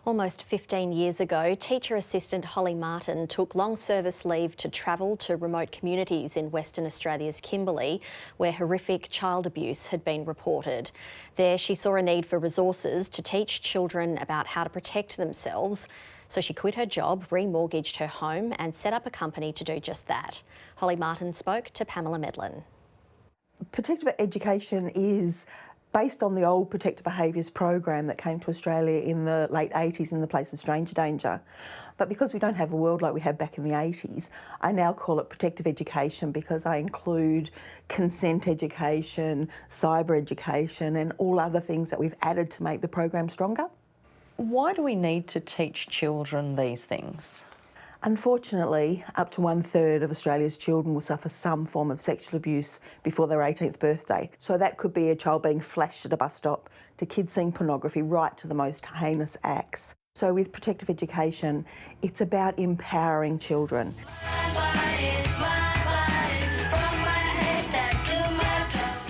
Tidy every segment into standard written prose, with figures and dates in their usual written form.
Almost 15 years ago, teacher assistant Holly Martin took long service leave to travel to remote communities in Western Australia's Kimberley, where horrific child abuse had been reported. There, she saw a need for resources to teach children about how to protect themselves. So she quit her job, remortgaged her home and set up a company to do just that. Holly Martin spoke to Pamela Medlin. Protective education is based on the old protective behaviours program that came to Australia in the late 80s in the place of stranger danger. But because we don't have a world like we had back in the 80s, I now call it protective education because I include consent education, cyber education and all other things that we've added to make the program stronger. Why do we need to teach children these things? Unfortunately, up to 1/3 of Australia's children will suffer some form of sexual abuse before their 18th birthday. So that could be a child being flashed at a bus stop, to kids seeing pornography, right to the most heinous acts. So with protective education, it's about empowering children.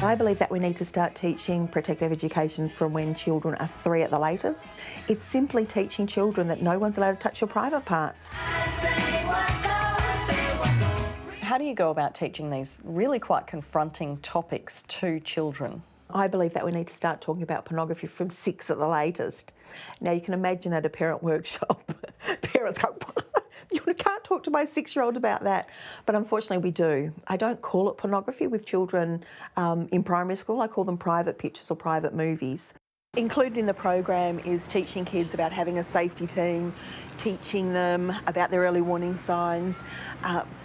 I believe that we need to start teaching protective education from when children are 3 at the latest. It's simply teaching children that no one's allowed to touch your private parts. How do you go about teaching these really quite confronting topics to children? I believe that we need to start talking about pornography from 6 at the latest. Now you can imagine at a parent workshop, parents go, you can't talk to my 6-year-old about that. But unfortunately we do. I don't call it pornography with children in primary school. I call them private pictures or private movies. Included in the program is teaching kids about having a safety team, teaching them about their early warning signs,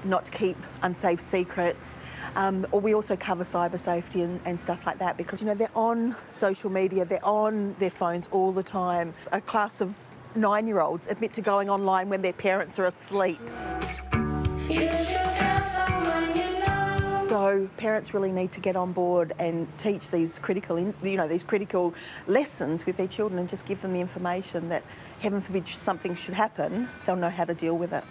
not to keep unsafe secrets. Or we also cover cyber safety and stuff like that because, you know, they're on social media, they're on their phones all the time. A class of 9-year-olds admit to going online when their parents are asleep. So parents really need to get on board and teach these critical lessons with their children and just give them the information that, heaven forbid something should happen, they'll know how to deal with it.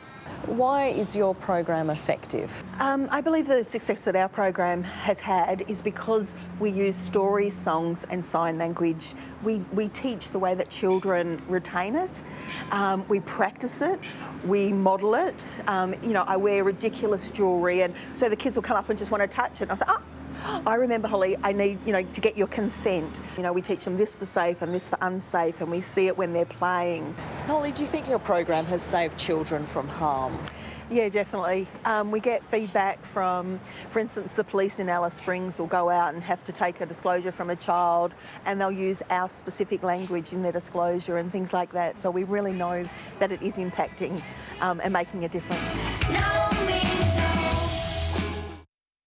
Why is your program effective? I believe the success that our program has had is because we use stories, songs and sign language. We teach the way that children retain it, we practice it, we model it. I wear ridiculous jewellery and so the kids will come up and just want to touch it. And I say, I remember, Holly, I need, to get your consent. We teach them this for safe and this for unsafe, and we see it when they're playing. Holly, do you think your program has saved children from harm? Yeah, definitely. We get feedback from, for instance, the police in Alice Springs will go out and have to take a disclosure from a child and they'll use our specific language in their disclosure and things like that. So we really know that it is impacting and making a difference.